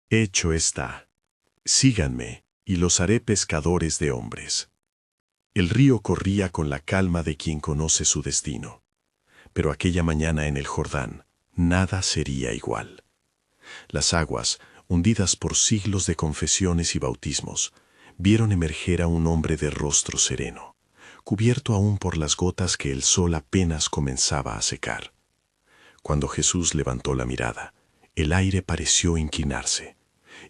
Hecho está. Síganme, y los haré pescadores de hombres. El río corría con la calma de quien conoce su destino. Pero aquella mañana en el Jordán, nada sería igual. Las aguas, hundidas por siglos de confesiones y bautismos, vieron emerger a un hombre de rostro sereno, cubierto aún por las gotas que el sol apenas comenzaba a secar. Cuando Jesús levantó la mirada, el aire pareció inclinarse,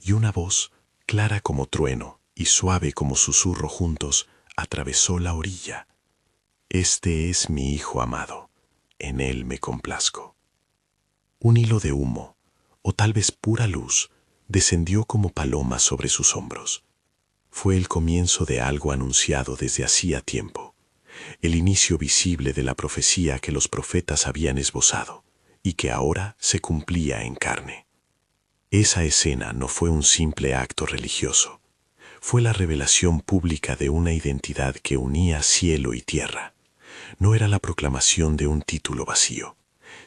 y una voz, clara como trueno y suave como susurro juntos, atravesó la orilla. Este es mi Hijo amado, en él me complazco. Un hilo de humo, o tal vez pura luz, descendió como paloma sobre sus hombros. Fue el comienzo de algo anunciado desde hacía tiempo, el inicio visible de la profecía que los profetas habían esbozado y que ahora se cumplía en carne. Esa escena no fue un simple acto religioso, fue la revelación pública de una identidad que unía cielo y tierra. No era la proclamación de un título vacío,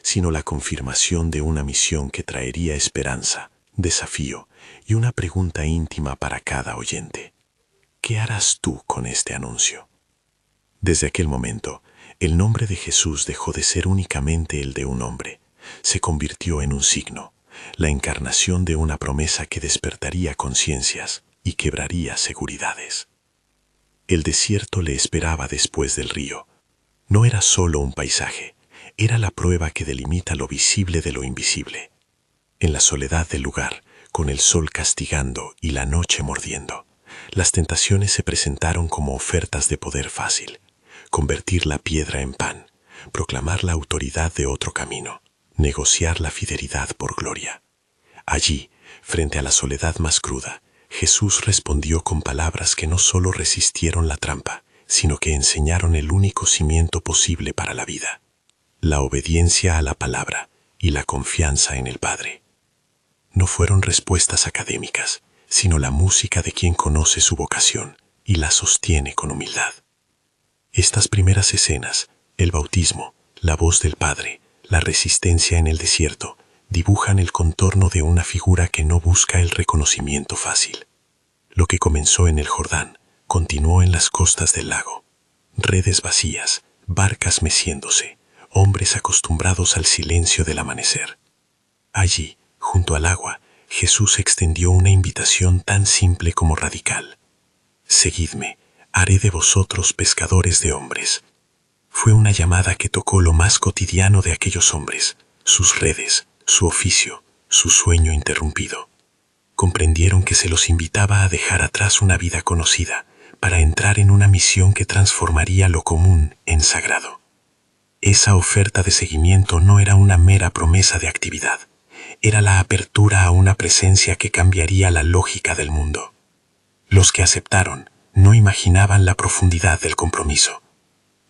sino la confirmación de una misión que traería esperanza, desafío y una pregunta íntima para cada oyente. ¿Qué harás tú con este anuncio? Desde aquel momento, el nombre de Jesús dejó de ser únicamente el de un hombre. Se convirtió en un signo, la encarnación de una promesa que despertaría conciencias y quebraría seguridades. El desierto le esperaba después del río. No era solo un paisaje, era la prueba que delimita lo visible de lo invisible. En la soledad del lugar, con el sol castigando y la noche mordiendo, las tentaciones se presentaron como ofertas de poder fácil: convertir la piedra en pan, proclamar la autoridad de otro camino, negociar la fidelidad por gloria. Allí, frente a la soledad más cruda, Jesús respondió con palabras que no solo resistieron la trampa, sino que enseñaron el único cimiento posible para la vida: la obediencia a la palabra y la confianza en el Padre. No fueron respuestas académicas, sino la música de quien conoce su vocación y la sostiene con humildad. Estas primeras escenas, el bautismo, la voz del Padre, la resistencia en el desierto, dibujan el contorno de una figura que no busca el reconocimiento fácil. Lo que comenzó en el Jordán, continuó en las costas del lago. Redes vacías, barcas meciéndose, hombres acostumbrados al silencio del amanecer. Allí, junto al agua, Jesús extendió una invitación tan simple como radical: seguidme, haré de vosotros pescadores de hombres. Fue una llamada que tocó lo más cotidiano de aquellos hombres, sus redes, su oficio, su sueño interrumpido. Comprendieron que se los invitaba a dejar atrás una vida conocida para entrar en una misión que transformaría lo común en sagrado. Esa oferta de seguimiento no era una mera promesa de actividad, era la apertura a una presencia que cambiaría la lógica del mundo. Los que aceptaron no imaginaban la profundidad del compromiso.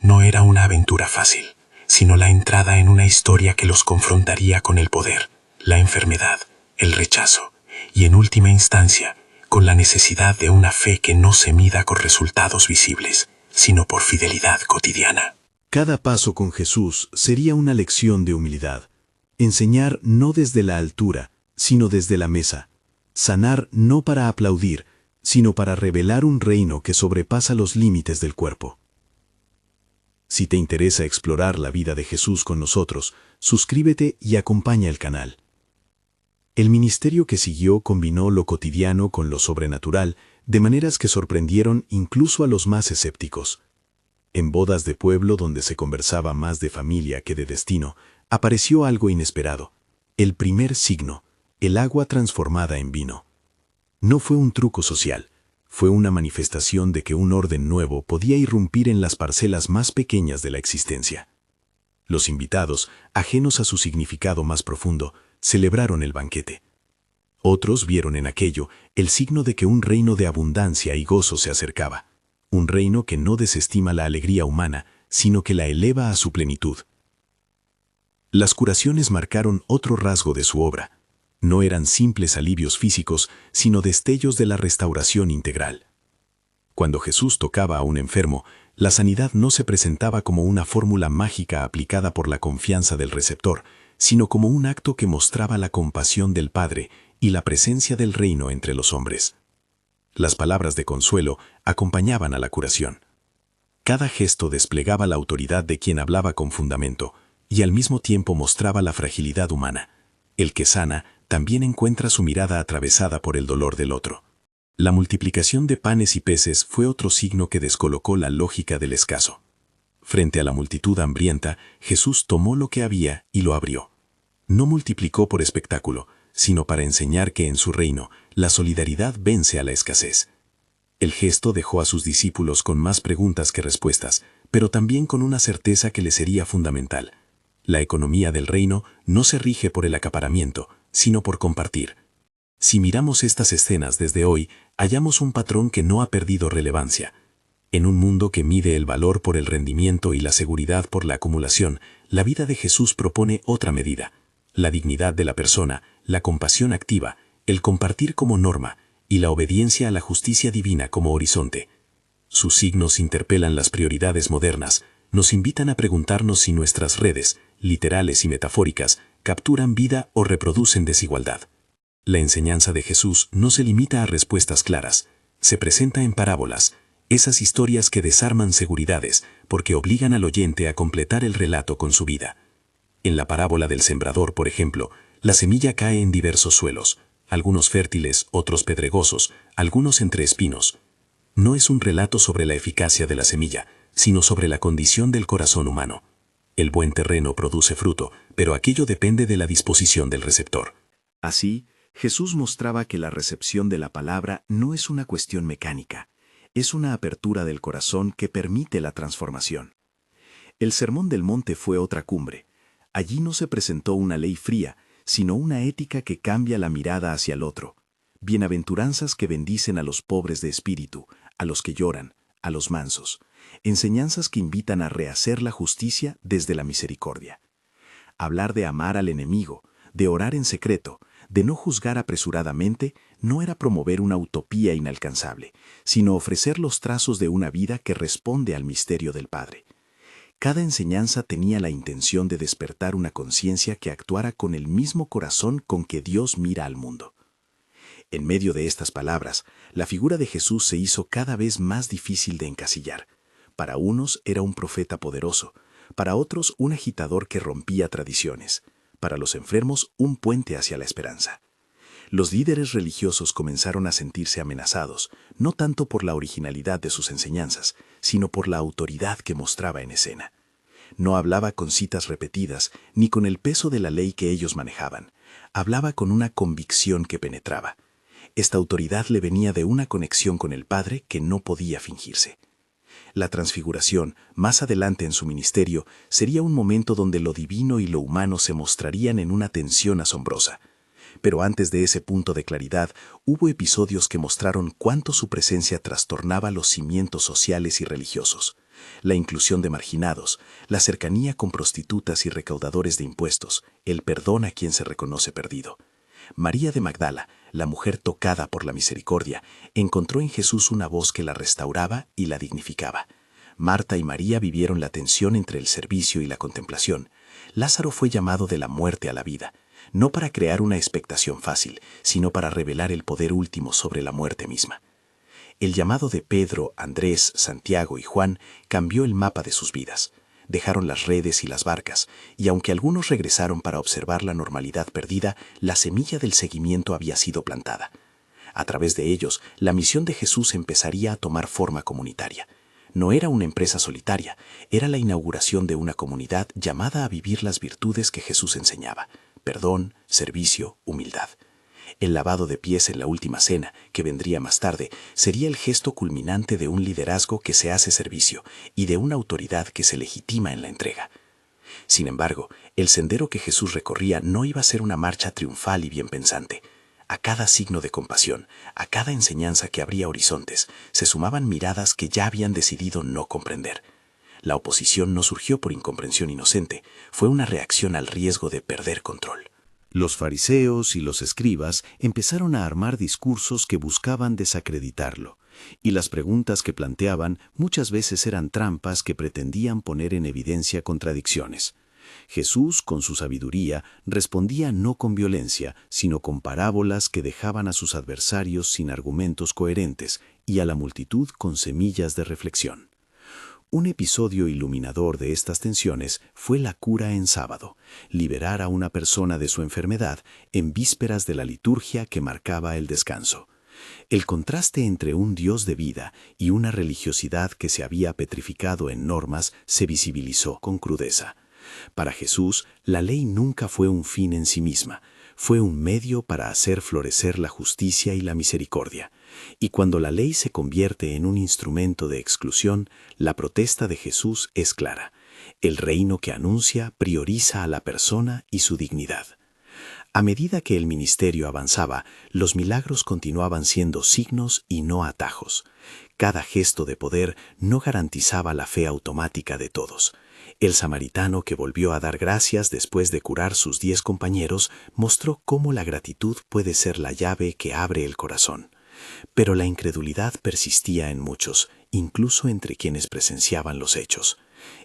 No era una aventura fácil, sino la entrada en una historia que los confrontaría con el poder, la enfermedad, el rechazo y, en última instancia, con la necesidad de una fe que no se mida con resultados visibles, sino por fidelidad cotidiana. Cada paso con Jesús sería una lección de humildad. Enseñar no desde la altura, sino desde la mesa. Sanar no para aplaudir, sino para revelar un reino que sobrepasa los límites del cuerpo. Si te interesa explorar la vida de Jesús con nosotros, suscríbete y acompaña el canal. El ministerio que siguió combinó lo cotidiano con lo sobrenatural, de maneras que sorprendieron incluso a los más escépticos. En bodas de pueblo donde se conversaba más de familia que de destino, apareció algo inesperado: el primer signo, el agua transformada en vino. No fue un truco social, fue una manifestación de que un orden nuevo podía irrumpir en las parcelas más pequeñas de la existencia. Los invitados, ajenos a su significado más profundo, celebraron el banquete. Otros vieron en aquello el signo de que un reino de abundancia y gozo se acercaba, un reino que no desestima la alegría humana, sino que la eleva a su plenitud. Las curaciones marcaron otro rasgo de su obra. No eran simples alivios físicos, sino destellos de la restauración integral. Cuando Jesús tocaba a un enfermo, la sanidad no se presentaba como una fórmula mágica aplicada por la confianza del receptor, sino como un acto que mostraba la compasión del Padre y la presencia del reino entre los hombres. Las palabras de consuelo acompañaban a la curación. Cada gesto desplegaba la autoridad de quien hablaba con fundamento y al mismo tiempo mostraba la fragilidad humana. El que sana también encuentra su mirada atravesada por el dolor del otro. La multiplicación de panes y peces fue otro signo que descolocó la lógica del escaso. Frente a la multitud hambrienta, Jesús tomó lo que había y lo abrió. No multiplicó por espectáculo, sino para enseñar que en su reino la solidaridad vence a la escasez. El gesto dejó a sus discípulos con más preguntas que respuestas, pero también con una certeza que les sería fundamental. La economía del reino no se rige por el acaparamiento, sino por compartir. Si miramos estas escenas desde hoy, hallamos un patrón que no ha perdido relevancia. En un mundo que mide el valor por el rendimiento y la seguridad por la acumulación, la vida de Jesús propone otra medida: la dignidad de la persona, la compasión activa, el compartir como norma y la obediencia a la justicia divina como horizonte. Sus signos interpelan las prioridades modernas, nos invitan a preguntarnos si nuestras redes, literales y metafóricas, capturan vida o reproducen desigualdad. La enseñanza de Jesús no se limita a respuestas claras, se presenta en parábolas, esas historias que desarman seguridades porque obligan al oyente a completar el relato con su vida. En la parábola del sembrador, por ejemplo, la semilla cae en diversos suelos, algunos fértiles, otros pedregosos, algunos entre espinos. No es un relato sobre la eficacia de la semilla, sino sobre la condición del corazón humano. El buen terreno produce fruto, pero aquello depende de la disposición del receptor. Así, Jesús mostraba que la recepción de la palabra no es una cuestión mecánica, es una apertura del corazón que permite la transformación. El Sermón del Monte fue otra cumbre. Allí no se presentó una ley fría, sino una ética que cambia la mirada hacia el otro. Bienaventuranzas que bendicen a los pobres de espíritu, a los que lloran, a los mansos. Enseñanzas que invitan a rehacer la justicia desde la misericordia. Hablar de amar al enemigo, de orar en secreto, de no juzgar apresuradamente, no era promover una utopía inalcanzable, sino ofrecer los trazos de una vida que responde al misterio del Padre. Cada enseñanza tenía la intención de despertar una conciencia que actuara con el mismo corazón con que Dios mira al mundo. En medio de estas palabras, la figura de Jesús se hizo cada vez más difícil de encasillar. Para unos era un profeta poderoso, para otros un agitador que rompía tradiciones, para los enfermos un puente hacia la esperanza. Los líderes religiosos comenzaron a sentirse amenazados, no tanto por la originalidad de sus enseñanzas, sino por la autoridad que mostraba en escena. No hablaba con citas repetidas, ni con el peso de la ley que ellos manejaban. Hablaba con una convicción que penetraba. Esta autoridad le venía de una conexión con el Padre que no podía fingirse. La transfiguración, más adelante en su ministerio, sería un momento donde lo divino y lo humano se mostrarían en una tensión asombrosa. Pero antes de ese punto de claridad, hubo episodios que mostraron cuánto su presencia trastornaba los cimientos sociales y religiosos. La inclusión de marginados, la cercanía con prostitutas y recaudadores de impuestos, el perdón a quien se reconoce perdido. María de Magdala, la mujer tocada por la misericordia, encontró en Jesús una voz que la restauraba y la dignificaba. Marta y María vivieron la tensión entre el servicio y la contemplación. Lázaro fue llamado de la muerte a la vida, no para crear una expectación fácil, sino para revelar el poder último sobre la muerte misma. El llamado de Pedro, Andrés, Santiago y Juan cambió el mapa de sus vidas. Dejaron las redes y las barcas, y aunque algunos regresaron para observar la normalidad perdida, la semilla del seguimiento había sido plantada. A través de ellos, la misión de Jesús empezaría a tomar forma comunitaria. No era una empresa solitaria, era la inauguración de una comunidad llamada a vivir las virtudes que Jesús enseñaba: perdón, servicio, humildad. El lavado de pies en la última cena, que vendría más tarde, sería el gesto culminante de un liderazgo que se hace servicio y de una autoridad que se legitima en la entrega. Sin embargo, el sendero que Jesús recorría no iba a ser una marcha triunfal y bien pensante. A cada signo de compasión, a cada enseñanza que abría horizontes, se sumaban miradas que ya habían decidido no comprender. La oposición no surgió por incomprensión inocente, fue una reacción al riesgo de perder control. Los fariseos y los escribas empezaron a armar discursos que buscaban desacreditarlo, y las preguntas que planteaban muchas veces eran trampas que pretendían poner en evidencia contradicciones. Jesús, con su sabiduría, respondía no con violencia, sino con parábolas que dejaban a sus adversarios sin argumentos coherentes y a la multitud con semillas de reflexión. Un episodio iluminador de estas tensiones fue la cura en sábado, liberar a una persona de su enfermedad en vísperas de la liturgia que marcaba el descanso. El contraste entre un Dios de vida y una religiosidad que se había petrificado en normas se visibilizó con crudeza. Para Jesús, la ley nunca fue un fin en sí misma, fue un medio para hacer florecer la justicia y la misericordia. Y cuando la ley se convierte en un instrumento de exclusión, la protesta de Jesús es clara. El reino que anuncia prioriza a la persona y su dignidad. A medida que el ministerio avanzaba, los milagros continuaban siendo signos y no atajos. Cada gesto de poder no garantizaba la fe automática de todos. El samaritano que volvió a dar gracias después de curar sus 10 compañeros mostró cómo la gratitud puede ser la llave que abre el corazón. Pero la incredulidad persistía en muchos, incluso entre quienes presenciaban los hechos.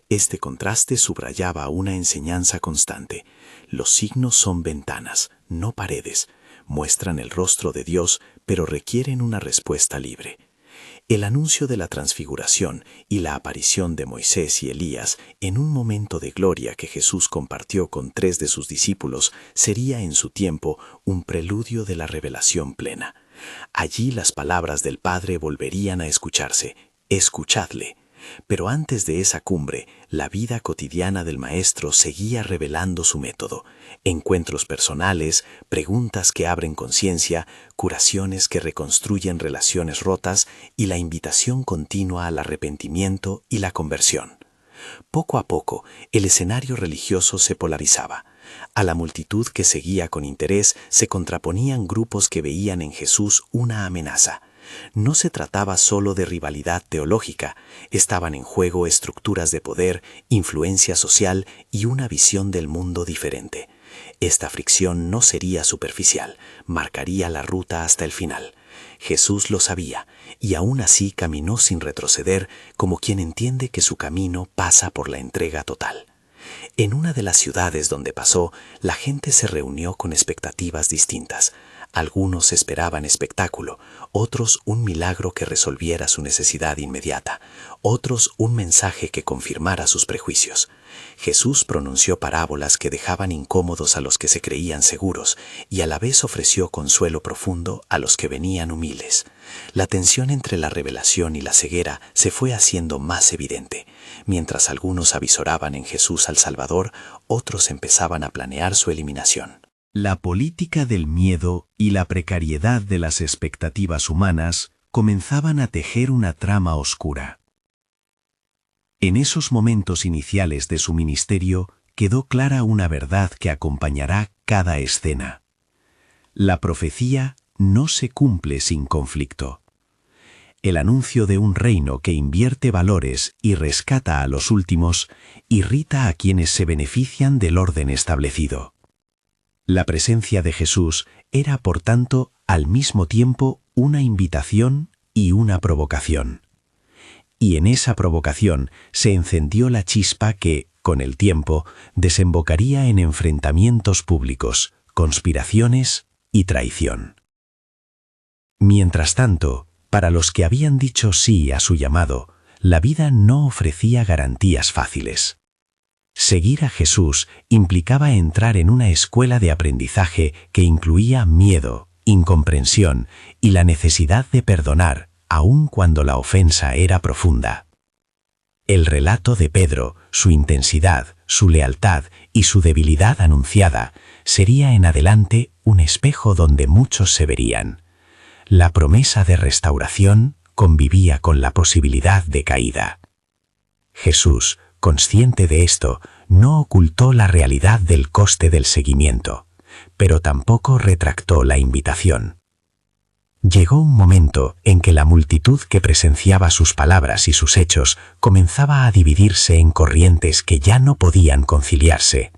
Este contraste subrayaba una enseñanza constante. Los signos son ventanas, no paredes. Muestran el rostro de Dios, pero requieren una respuesta libre. El anuncio de la transfiguración y la aparición de Moisés y Elías en un momento de gloria que Jesús compartió con 3 de sus discípulos sería en su tiempo un preludio de la revelación plena. Allí las palabras del Padre volverían a escucharse: «Escuchadle». Pero antes de esa cumbre, la vida cotidiana del Maestro seguía revelando su método. Encuentros personales, preguntas que abren conciencia, curaciones que reconstruyen relaciones rotas y la invitación continua al arrepentimiento y la conversión. Poco a poco, el escenario religioso se polarizaba. A la multitud que seguía con interés se contraponían grupos que veían en Jesús una amenaza. No se trataba solo de rivalidad teológica, estaban en juego estructuras de poder, influencia social y una visión del mundo diferente. Esta fricción no sería superficial, marcaría la ruta hasta el final. Jesús lo sabía, y aún así caminó sin retroceder, como quien entiende que su camino pasa por la entrega total. En una de las ciudades donde pasó, la gente se reunió con expectativas distintas. Algunos esperaban espectáculo, otros un milagro que resolviera su necesidad inmediata, otros un mensaje que confirmara sus prejuicios. Jesús pronunció parábolas que dejaban incómodos a los que se creían seguros y a la vez ofreció consuelo profundo a los que venían humildes. La tensión entre la revelación y la ceguera se fue haciendo más evidente. Mientras algunos avisoraban en Jesús al Salvador, otros empezaban a planear su eliminación. La política del miedo y la precariedad de las expectativas humanas comenzaban a tejer una trama oscura. En esos momentos iniciales de su ministerio quedó clara una verdad que acompañará cada escena. La profecía no se cumple sin conflicto. El anuncio de un reino que invierte valores y rescata a los últimos irrita a quienes se benefician del orden establecido. La presencia de Jesús era, por tanto, al mismo tiempo una invitación y una provocación. Y en esa provocación se encendió la chispa que, con el tiempo, desembocaría en enfrentamientos públicos, conspiraciones y traición. Mientras tanto, para los que habían dicho sí a su llamado, la vida no ofrecía garantías fáciles. Seguir a Jesús implicaba entrar en una escuela de aprendizaje que incluía miedo, incomprensión y la necesidad de perdonar, aun cuando la ofensa era profunda. El relato de Pedro, su intensidad, su lealtad y su debilidad anunciada, sería en adelante un espejo donde muchos se verían. La promesa de restauración convivía con la posibilidad de caída. Jesús, consciente de esto, no ocultó la realidad del coste del seguimiento, pero tampoco retractó la invitación. Llegó un momento en que la multitud que presenciaba sus palabras y sus hechos comenzaba a dividirse en corrientes que ya no podían conciliarse.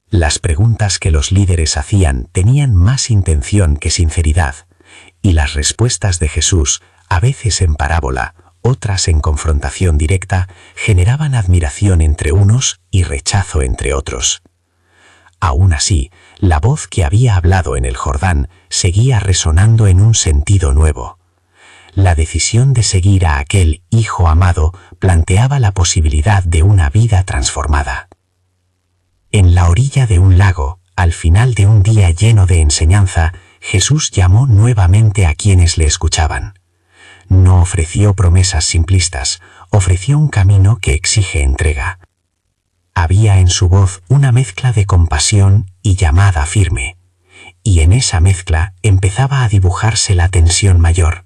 Las preguntas que los líderes hacían tenían más intención que sinceridad, y las respuestas de Jesús, a veces en parábola, otras en confrontación directa, generaban admiración entre unos y rechazo entre otros. Aún así, la voz que había hablado en el Jordán seguía resonando en un sentido nuevo. La decisión de seguir a aquel Hijo amado planteaba la posibilidad de una vida transformada. En la orilla de un lago, al final de un día lleno de enseñanza, Jesús llamó nuevamente a quienes le escuchaban. No ofreció promesas simplistas, ofreció un camino que exige entrega. Había en su voz una mezcla de compasión y llamada firme, y en esa mezcla empezaba a dibujarse la tensión mayor.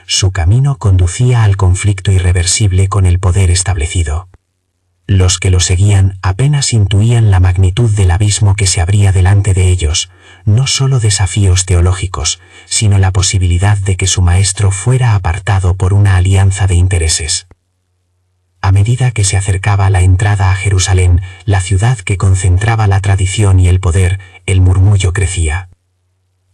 Su camino conducía al conflicto irreversible con el poder establecido. Los que lo seguían apenas intuían la magnitud del abismo que se abría delante de ellos, no solo desafíos teológicos, sino la posibilidad de que su maestro fuera apartado por una alianza de intereses. A medida que se acercaba la entrada a Jerusalén, la ciudad que concentraba la tradición y el poder, el murmullo crecía.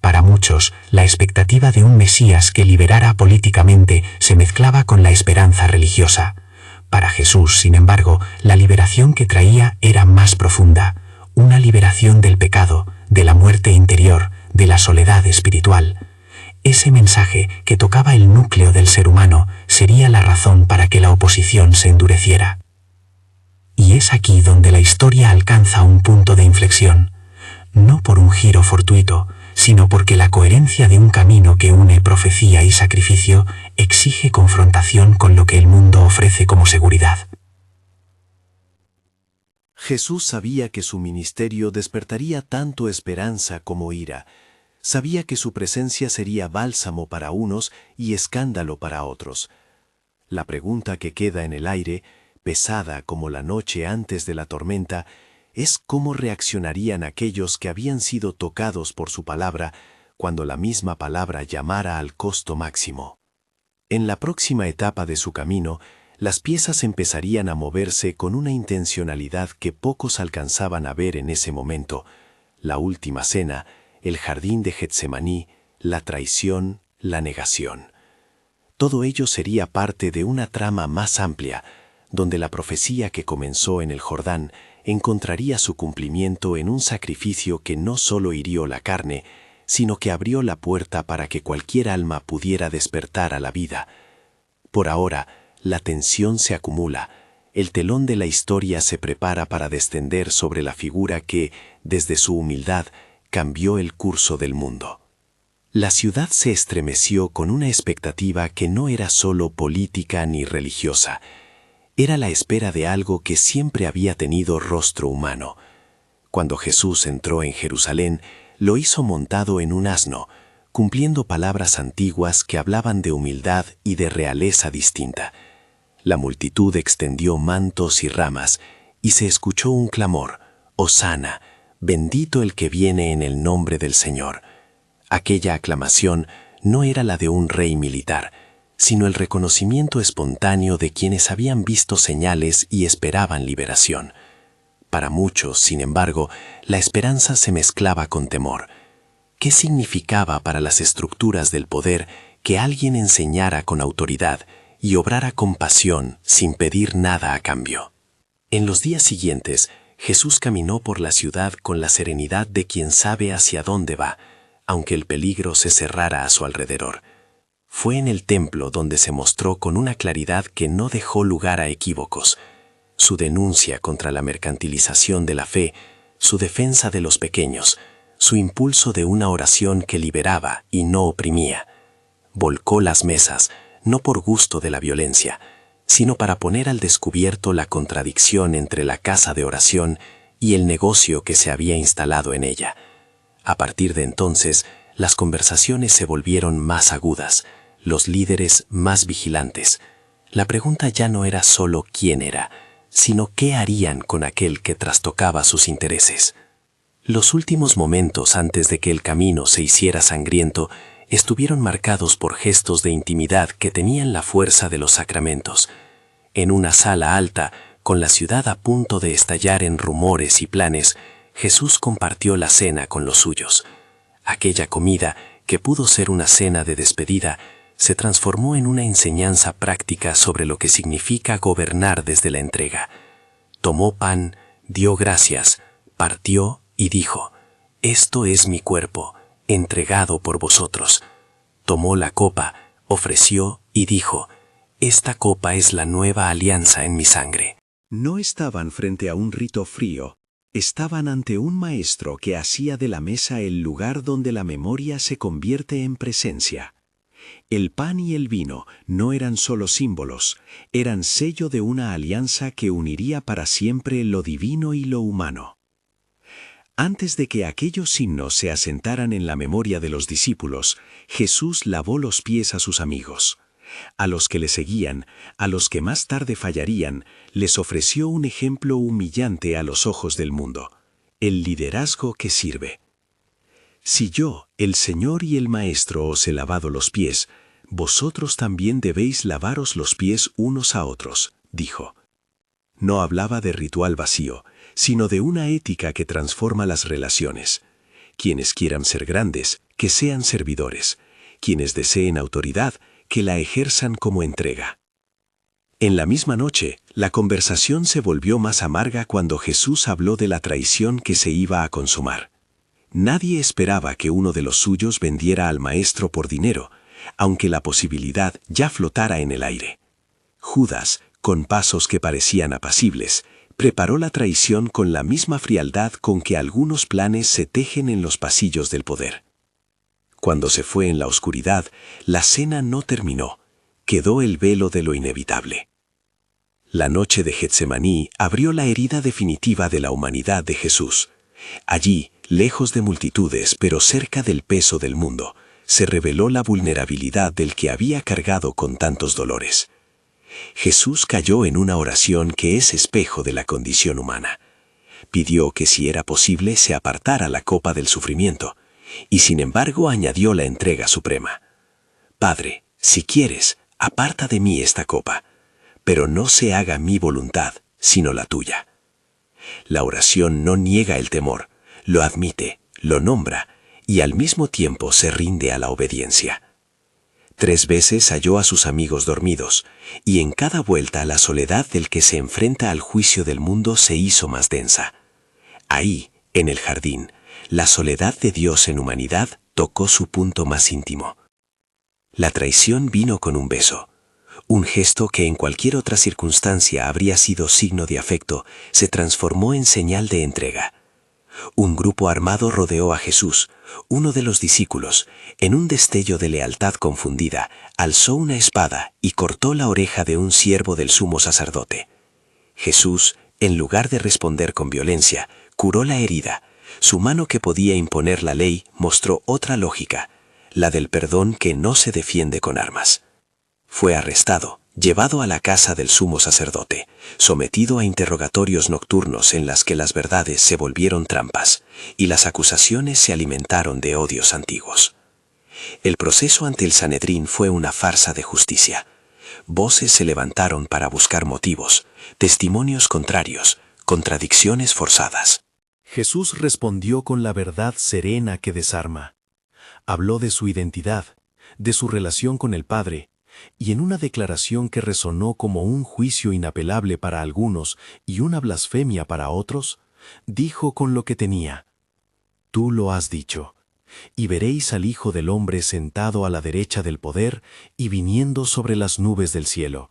Para muchos, la expectativa de un Mesías que liberara políticamente se mezclaba con la esperanza religiosa. Para Jesús, sin embargo, la liberación que traía era más profunda, una liberación del pecado, de la muerte interior, de la soledad espiritual. Ese mensaje, que tocaba el núcleo del ser humano, sería la razón para que la oposición se endureciera. Y es aquí donde la historia alcanza un punto de inflexión, no por un giro fortuito, sino porque la coherencia de un camino que une profecía y sacrificio exige confrontación con lo que el mundo ofrece como seguridad. Jesús sabía que su ministerio despertaría tanto esperanza como ira. Sabía que su presencia sería bálsamo para unos y escándalo para otros. La pregunta que queda en el aire, pesada como la noche antes de la tormenta, es cómo reaccionarían aquellos que habían sido tocados por su palabra cuando la misma palabra llamara al costo máximo. En la próxima etapa de su camino, las piezas empezarían a moverse con una intencionalidad que pocos alcanzaban a ver en ese momento. La última cena, el jardín de Getsemaní, la traición, la negación. Todo ello sería parte de una trama más amplia, donde la profecía que comenzó en el Jordán encontraría su cumplimiento en un sacrificio que no solo hirió la carne, sino que abrió la puerta para que cualquier alma pudiera despertar a la vida. Por ahora, la tensión se acumula, el telón de la historia se prepara para descender sobre la figura que, desde su humildad, cambió el curso del mundo. La ciudad se estremeció con una expectativa que no era solo política ni religiosa. Era la espera de algo que siempre había tenido rostro humano. Cuando Jesús entró en Jerusalén, lo hizo montado en un asno, cumpliendo palabras antiguas que hablaban de humildad y de realeza distinta. La multitud extendió mantos y ramas, y se escuchó un clamor: «Hosana, bendito el que viene en el nombre del Señor». Aquella aclamación no era la de un rey militar, sino el reconocimiento espontáneo de quienes habían visto señales y esperaban liberación. Para muchos, sin embargo, la esperanza se mezclaba con temor. ¿Qué significaba para las estructuras del poder que alguien enseñara con autoridad y obrara con pasión sin pedir nada a cambio? En los días siguientes, Jesús caminó por la ciudad con la serenidad de quien sabe hacia dónde va, aunque el peligro se cerrara a su alrededor. Fue en el templo donde se mostró con una claridad que no dejó lugar a equívocos. Su denuncia contra la mercantilización de la fe, su defensa de los pequeños, su impulso de una oración que liberaba y no oprimía. Volcó las mesas, no por gusto de la violencia, sino para poner al descubierto la contradicción entre la casa de oración y el negocio que se había instalado en ella. A partir de entonces, las conversaciones se volvieron más agudas, los líderes más vigilantes. La pregunta ya no era solo quién era, sino qué harían con aquel que trastocaba sus intereses. Los últimos momentos antes de que el camino se hiciera sangriento estuvieron marcados por gestos de intimidad que tenían la fuerza de los sacramentos. En una sala alta, con la ciudad a punto de estallar en rumores y planes, Jesús compartió la cena con los suyos. Aquella comida, que pudo ser una cena de despedida, se transformó en una enseñanza práctica sobre lo que significa gobernar desde la entrega. Tomó pan, dio gracias, partió y dijo: «Esto es mi cuerpo, entregado por vosotros». Tomó la copa, ofreció y dijo: «Esta copa es la nueva alianza en mi sangre». No estaban frente a un rito frío, estaban ante un maestro que hacía de la mesa el lugar donde la memoria se convierte en presencia. El pan y el vino no eran solo símbolos, eran sello de una alianza que uniría para siempre lo divino y lo humano. Antes de que aquellos signos se asentaran en la memoria de los discípulos, Jesús lavó los pies a sus amigos. A los que le seguían, a los que más tarde fallarían, les ofreció un ejemplo humillante a los ojos del mundo: el liderazgo que sirve. Si yo, el Señor y el Maestro, os he lavado los pies, vosotros también debéis lavaros los pies unos a otros, dijo. No hablaba de ritual vacío, sino de una ética que transforma las relaciones. Quienes quieran ser grandes, que sean servidores. Quienes deseen autoridad, que la ejerzan como entrega. En la misma noche, la conversación se volvió más amarga cuando Jesús habló de la traición que se iba a consumar. Nadie esperaba que uno de los suyos vendiera al Maestro por dinero, aunque la posibilidad ya flotara en el aire. Judas, con pasos que parecían apacibles, preparó la traición con la misma frialdad con que algunos planes se tejen en los pasillos del poder. Cuando se fue en la oscuridad, la cena no terminó, quedó el velo de lo inevitable. La noche de Getsemaní abrió la herida definitiva de la humanidad de Jesús. Allí, lejos de multitudes pero cerca del peso del mundo, se reveló la vulnerabilidad del que había cargado con tantos dolores. Jesús cayó en una oración que es espejo de la condición humana. Pidió que si era posible se apartara la copa del sufrimiento, y sin embargo añadió la entrega suprema. Padre, si quieres, aparta de mí esta copa, pero no se haga mi voluntad, sino la tuya. La oración no niega el temor, lo admite, lo nombra, y al mismo tiempo se rinde a la obediencia. 3 veces halló a sus amigos dormidos, y en cada vuelta la soledad del que se enfrenta al juicio del mundo se hizo más densa. Ahí, en el jardín, la soledad de Dios en humanidad tocó su punto más íntimo. La traición vino con un beso. Un gesto que en cualquier otra circunstancia habría sido signo de afecto, se transformó en señal de entrega. Un grupo armado rodeó a Jesús. Uno de los discípulos, en un destello de lealtad confundida, alzó una espada y cortó la oreja de un siervo del sumo sacerdote. Jesús, en lugar de responder con violencia, curó la herida. Su mano que podía imponer la ley mostró otra lógica, la del perdón que no se defiende con armas. Fue arrestado, llevado a la casa del sumo sacerdote, sometido a interrogatorios nocturnos en las que las verdades se volvieron trampas y las acusaciones se alimentaron de odios antiguos. El proceso ante el Sanedrín fue una farsa de justicia. Voces se levantaron para buscar motivos, testimonios contrarios, contradicciones forzadas. Jesús respondió con la verdad serena que desarma. Habló de su identidad, de su relación con el Padre, y en una declaración que resonó como un juicio inapelable para algunos y una blasfemia para otros, dijo con lo que tenía: «Tú lo has dicho, y veréis al Hijo del Hombre sentado a la derecha del poder y viniendo sobre las nubes del cielo».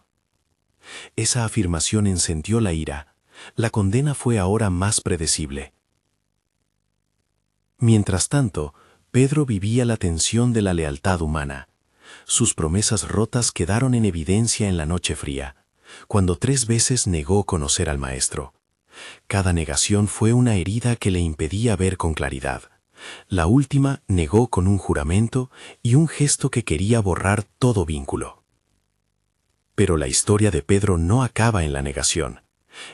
Esa afirmación encendió la ira. La condena fue ahora más predecible. Mientras tanto, Pedro vivía la tensión de la lealtad humana. Sus promesas rotas quedaron en evidencia en la noche fría, cuando 3 veces negó conocer al Maestro. Cada negación fue una herida que le impedía ver con claridad. La última negó con un juramento y un gesto que quería borrar todo vínculo. Pero la historia de Pedro no acaba en la negación.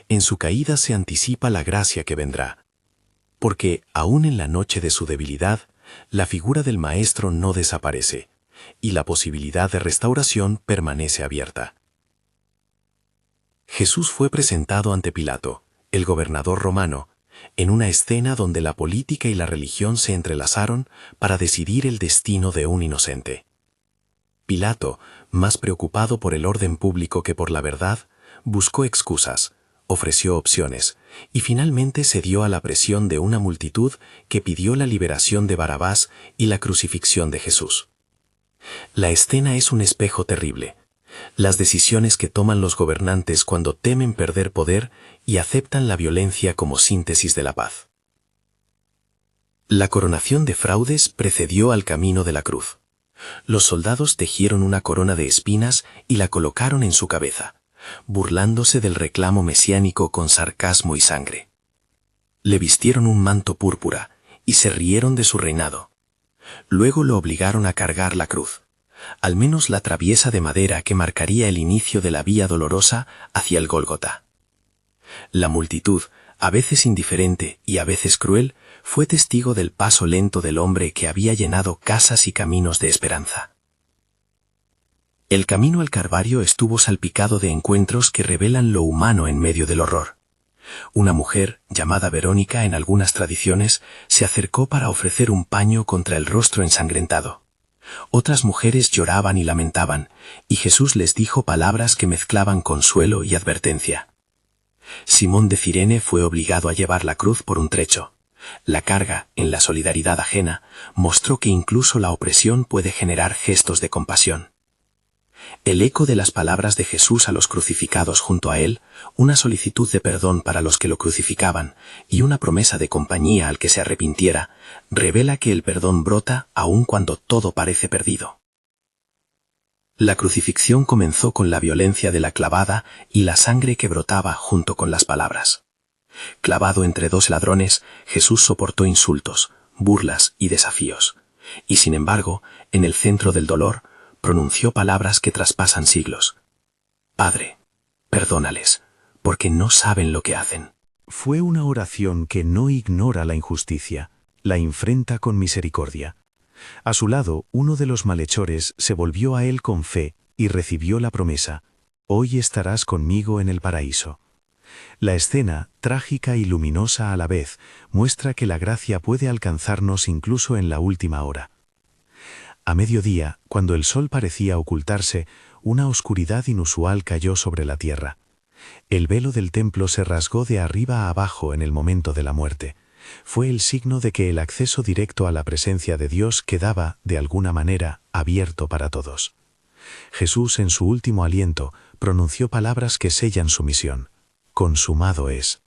En su caída se anticipa la gracia que vendrá. Porque, aún en la noche de su debilidad, la figura del Maestro no desaparece, y la posibilidad de restauración permanece abierta. Jesús fue presentado ante Pilato, el gobernador romano, en una escena donde la política y la religión se entrelazaron para decidir el destino de un inocente. Pilato, más preocupado por el orden público que por la verdad, buscó excusas, ofreció opciones, y finalmente cedió a la presión de una multitud que pidió la liberación de Barrabás y la crucifixión de Jesús. La escena es un espejo terrible. Las decisiones que toman los gobernantes cuando temen perder poder y aceptan la violencia como síntesis de la paz. La coronación de fraudes precedió al camino de la cruz. Los soldados tejieron una corona de espinas y la colocaron en su cabeza, burlándose del reclamo mesiánico con sarcasmo y sangre. Le vistieron un manto púrpura y se rieron de su reinado. Luego lo obligaron a cargar la cruz, al menos la traviesa de madera que marcaría el inicio de la vía dolorosa hacia el Gólgota. La multitud, a veces indiferente y a veces cruel, fue testigo del paso lento del hombre que había llenado casas y caminos de esperanza. El camino al Calvario estuvo salpicado de encuentros que revelan lo humano en medio del horror. Una mujer, llamada Verónica en algunas tradiciones, se acercó para ofrecer un paño contra el rostro ensangrentado. Otras mujeres lloraban y lamentaban, y Jesús les dijo palabras que mezclaban consuelo y advertencia. Simón de Cirene fue obligado a llevar la cruz por un trecho. La carga, en la solidaridad ajena, mostró que incluso la opresión puede generar gestos de compasión. El eco de las palabras de Jesús a los crucificados junto a él, una solicitud de perdón para los que lo crucificaban y una promesa de compañía al que se arrepintiera, revela que el perdón brota aun cuando todo parece perdido. La crucifixión comenzó con la violencia de la clavada y la sangre que brotaba junto con las palabras. Clavado entre dos ladrones, Jesús soportó insultos, burlas y desafíos, y sin embargo, en el centro del dolor, pronunció palabras que traspasan siglos. Padre, perdónales, porque no saben lo que hacen. Fue una oración que no ignora la injusticia, la enfrenta con misericordia. A su lado, uno de los malhechores se volvió a él con fe y recibió la promesa: «Hoy estarás conmigo en el paraíso». La escena, trágica y luminosa a la vez, muestra que la gracia puede alcanzarnos incluso en la última hora. A mediodía, cuando el sol parecía ocultarse, una oscuridad inusual cayó sobre la tierra. El velo del templo se rasgó de arriba a abajo en el momento de la muerte. Fue el signo de que el acceso directo a la presencia de Dios quedaba, de alguna manera, abierto para todos. Jesús, en su último aliento, pronunció palabras que sellan su misión. «Consumado es».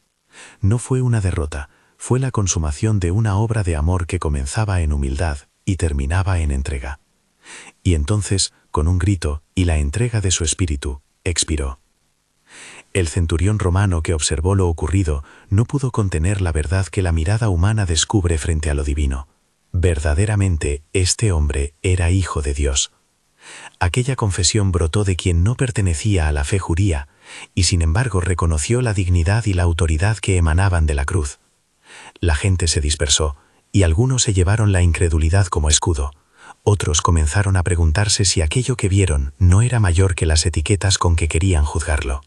No fue una derrota, fue la consumación de una obra de amor que comenzaba en humildad y terminaba en entrega. Y entonces, con un grito y la entrega de su espíritu, expiró. El centurión romano que observó lo ocurrido no pudo contener la verdad que la mirada humana descubre frente a lo divino. Verdaderamente, este hombre era hijo de Dios. Aquella confesión brotó de quien no pertenecía a la fe judía, y sin embargo reconoció la dignidad y la autoridad que emanaban de la cruz. La gente se dispersó, y algunos se llevaron la incredulidad como escudo. Otros comenzaron a preguntarse si aquello que vieron no era mayor que las etiquetas con que querían juzgarlo.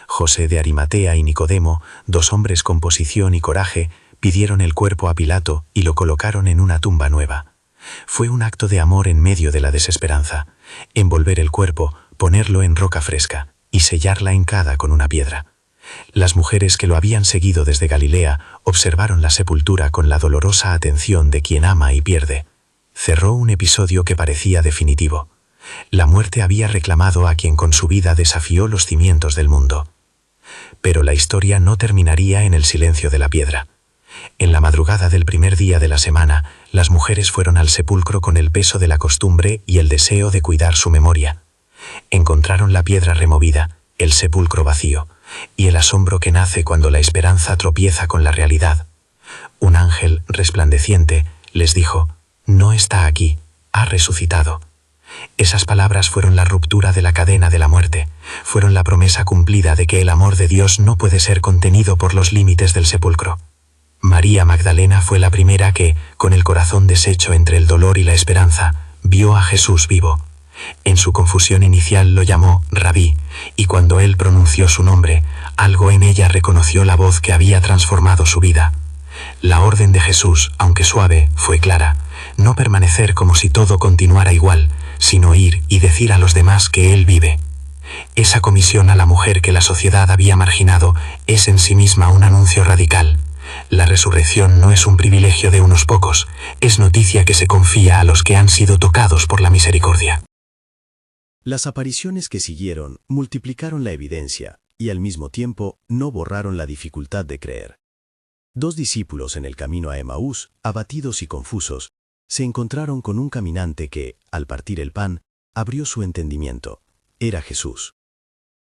José de Arimatea y Nicodemo, dos hombres con posición y coraje, pidieron el cuerpo a Pilato y lo colocaron en una tumba nueva. Fue un acto de amor en medio de la desesperanza: envolver el cuerpo, ponerlo en roca fresca y sellarla hincada con una piedra. Las mujeres que lo habían seguido desde Galilea observaron la sepultura con la dolorosa atención de quien ama y pierde. Cerró un episodio que parecía definitivo. La muerte había reclamado a quien con su vida desafió los cimientos del mundo. Pero la historia no terminaría en el silencio de la piedra. En la madrugada del primer día de la semana, las mujeres fueron al sepulcro con el peso de la costumbre y el deseo de cuidar su memoria. Encontraron la piedra removida, el sepulcro vacío, y el asombro que nace cuando la esperanza tropieza con la realidad. Un ángel resplandeciente les dijo: «No está aquí, ha resucitado». Esas palabras fueron la ruptura de la cadena de la muerte, fueron la promesa cumplida de que el amor de Dios no puede ser contenido por los límites del sepulcro. María Magdalena fue la primera que, con el corazón deshecho entre el dolor y la esperanza, vio a Jesús vivo. En su confusión inicial lo llamó Rabí, y cuando él pronunció su nombre, algo en ella reconoció la voz que había transformado su vida. La orden de Jesús, aunque suave, fue clara: no permanecer como si todo continuara igual, sino ir y decir a los demás que Él vive. Esa comisión a la mujer que la sociedad había marginado es en sí misma un anuncio radical. La resurrección no es un privilegio de unos pocos, es noticia que se confía a los que han sido tocados por la misericordia. Las apariciones que siguieron multiplicaron la evidencia y al mismo tiempo no borraron la dificultad de creer. 2 discípulos en el camino a Emaús, abatidos y confusos, se encontraron con un caminante que, al partir el pan, abrió su entendimiento. Era Jesús.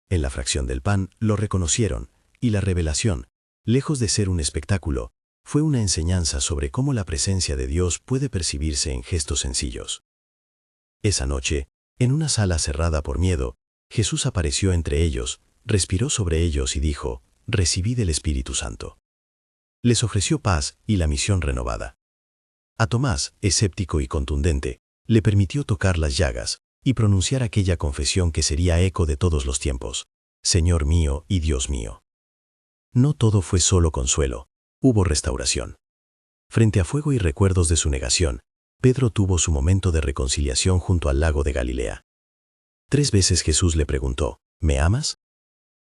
En la fracción del pan lo reconocieron, y la revelación, lejos de ser un espectáculo, fue una enseñanza sobre cómo la presencia de Dios puede percibirse en gestos sencillos. Esa noche, en una sala cerrada por miedo, Jesús apareció entre ellos, respiró sobre ellos y dijo: «Recibid el Espíritu Santo». Les ofreció paz y la misión renovada. A Tomás, escéptico y contundente, le permitió tocar las llagas y pronunciar aquella confesión que sería eco de todos los tiempos: «Señor mío y Dios mío». No todo fue solo consuelo, hubo restauración. Frente a fuego y recuerdos de su negación, Pedro tuvo su momento de reconciliación junto al lago de Galilea. 3 veces Jesús le preguntó: «¿Me amas?».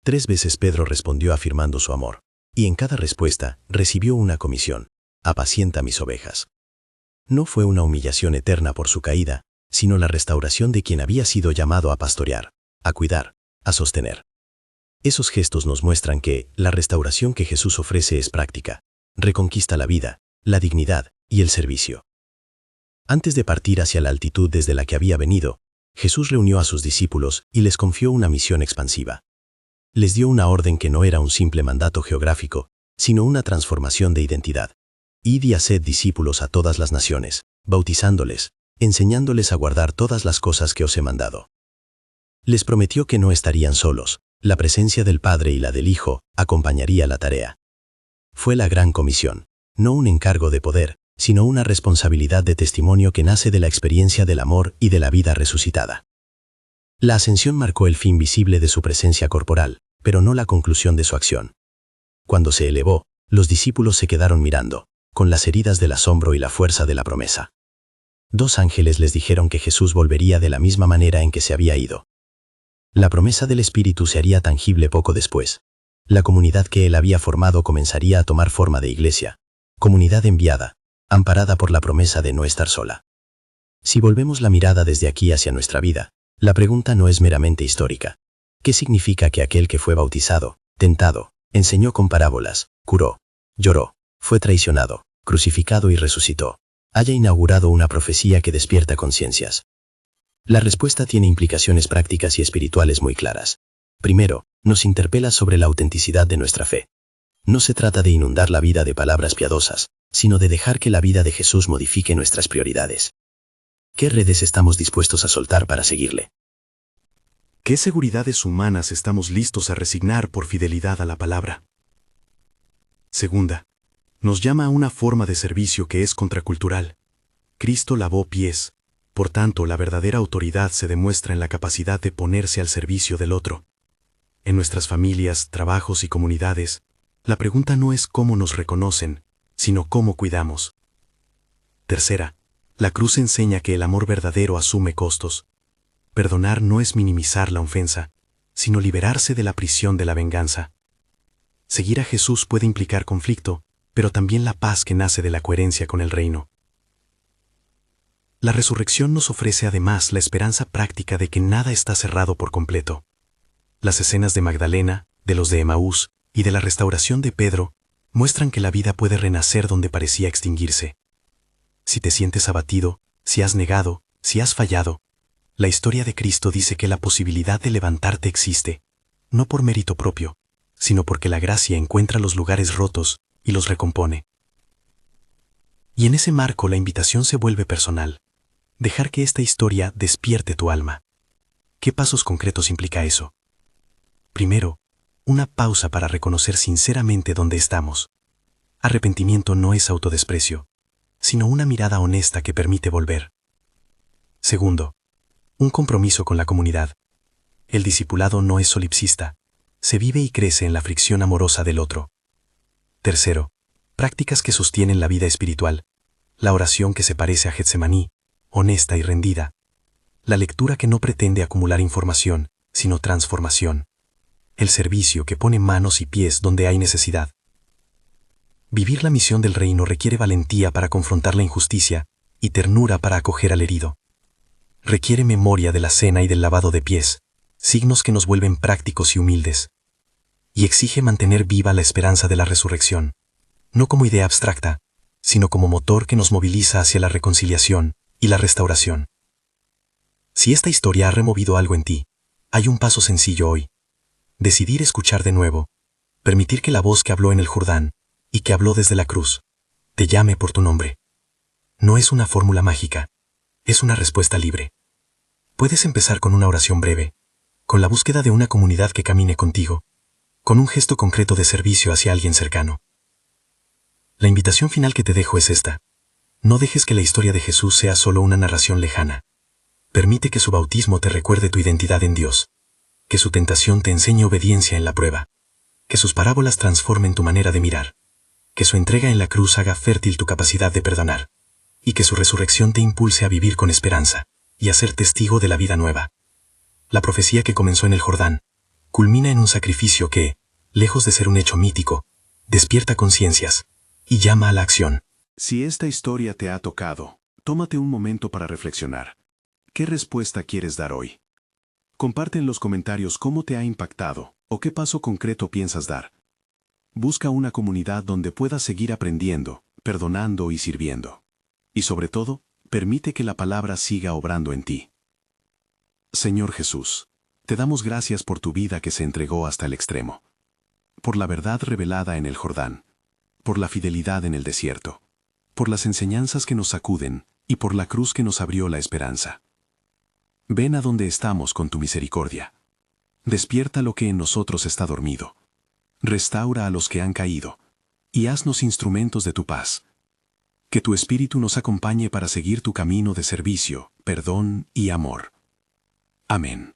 3 veces Pedro respondió afirmando su amor, y en cada respuesta recibió una comisión: «Apacienta mis ovejas». No fue una humillación eterna por su caída, sino la restauración de quien había sido llamado a pastorear, a cuidar, a sostener. Esos gestos nos muestran que la restauración que Jesús ofrece es práctica, reconquista la vida, la dignidad y el servicio. Antes de partir hacia la altitud desde la que había venido, Jesús reunió a sus discípulos y les confió una misión expansiva. Les dio una orden que no era un simple mandato geográfico, sino una transformación de identidad. Id y haced discípulos a todas las naciones, bautizándoles, enseñándoles a guardar todas las cosas que os he mandado. Les prometió que no estarían solos, la presencia del Padre y la del Hijo acompañaría la tarea. Fue la gran comisión, no un encargo de poder, sino una responsabilidad de testimonio que nace de la experiencia del amor y de la vida resucitada. La ascensión marcó el fin visible de su presencia corporal, pero no la conclusión de su acción. Cuando se elevó, los discípulos se quedaron mirando, con las heridas del asombro y la fuerza de la promesa. 2 ángeles les dijeron que Jesús volvería de la misma manera en que se había ido. La promesa del Espíritu se haría tangible poco después. La comunidad que él había formado comenzaría a tomar forma de iglesia, comunidad enviada, amparada por la promesa de no estar sola. Si volvemos la mirada desde aquí hacia nuestra vida, la pregunta no es meramente histórica. ¿Qué significa que aquel que fue bautizado, tentado, enseñó con parábolas, curó, lloró, fue traicionado, crucificado y resucitó, haya inaugurado una profecía que despierta conciencias? La respuesta tiene implicaciones prácticas y espirituales muy claras. Primero, nos interpela sobre la autenticidad de nuestra fe. No se trata de inundar la vida de palabras piadosas, sino de dejar que la vida de Jesús modifique nuestras prioridades. ¿Qué redes estamos dispuestos a soltar para seguirle? ¿Qué seguridades humanas estamos listos a resignar por fidelidad a la palabra? Segunda, nos llama a una forma de servicio que es contracultural. Cristo lavó pies. Por tanto, la verdadera autoridad se demuestra en la capacidad de ponerse al servicio del otro. En nuestras familias, trabajos y comunidades, la pregunta no es cómo nos reconocen, sino cómo cuidamos. Tercera, la cruz enseña que el amor verdadero asume costos. Perdonar no es minimizar la ofensa, sino liberarse de la prisión de la venganza. Seguir a Jesús puede implicar conflicto, pero también la paz que nace de la coherencia con el reino. La resurrección nos ofrece además la esperanza práctica de que nada está cerrado por completo. Las escenas de Magdalena, de los de Emaús y de la restauración de Pedro muestran que la vida puede renacer donde parecía extinguirse. Si te sientes abatido, si has negado, si has fallado, la historia de Cristo dice que la posibilidad de levantarte existe, no por mérito propio, sino porque la gracia encuentra los lugares rotos y los recompone. Y en ese marco la invitación se vuelve personal. Dejar que esta historia despierte tu alma. ¿Qué pasos concretos implica eso? Primero, una pausa para reconocer sinceramente dónde estamos. Arrepentimiento no es autodesprecio, sino una mirada honesta que permite volver. Segundo, un compromiso con la comunidad. El discipulado no es solipsista, se vive y crece en la fricción amorosa del otro. Tercero, prácticas que sostienen la vida espiritual. La oración que se parece a Getsemaní, honesta y rendida. La lectura que no pretende acumular información, sino transformación. El servicio que pone manos y pies donde hay necesidad. Vivir la misión del reino requiere valentía para confrontar la injusticia y ternura para acoger al herido. Requiere memoria de la cena y del lavado de pies, signos que nos vuelven prácticos y humildes. Y exige mantener viva la esperanza de la resurrección, no como idea abstracta, sino como motor que nos moviliza hacia la reconciliación y la restauración. Si esta historia ha removido algo en ti, hay un paso sencillo hoy. Decidir escuchar de nuevo, permitir que la voz que habló en el Jordán y que habló desde la cruz, te llame por tu nombre. No es una fórmula mágica, es una respuesta libre. Puedes empezar con una oración breve, con la búsqueda de una comunidad que camine contigo, con un gesto concreto de servicio hacia alguien cercano. La invitación final que te dejo es esta. No dejes que la historia de Jesús sea solo una narración lejana. Permite que su bautismo te recuerde tu identidad en Dios, que su tentación te enseñe obediencia en la prueba, que sus parábolas transformen tu manera de mirar, que su entrega en la cruz haga fértil tu capacidad de perdonar, y que su resurrección te impulse a vivir con esperanza y a ser testigo de la vida nueva. La profecía que comenzó en el Jordán culmina en un sacrificio que, lejos de ser un hecho mítico, despierta conciencias y llama a la acción. Si esta historia te ha tocado, tómate un momento para reflexionar. ¿Qué respuesta quieres dar hoy? Comparte en los comentarios cómo te ha impactado o qué paso concreto piensas dar. Busca una comunidad donde puedas seguir aprendiendo, perdonando y sirviendo. Y sobre todo, permite que la palabra siga obrando en ti. Señor Jesús, te damos gracias por tu vida que se entregó hasta el extremo, por la verdad revelada en el Jordán, por la fidelidad en el desierto, por las enseñanzas que nos sacuden y por la cruz que nos abrió la esperanza. Ven a donde estamos con tu misericordia. Despierta lo que en nosotros está dormido. Restaura a los que han caído y haznos instrumentos de tu paz. Que tu Espíritu nos acompañe para seguir tu camino de servicio, perdón y amor. Amén.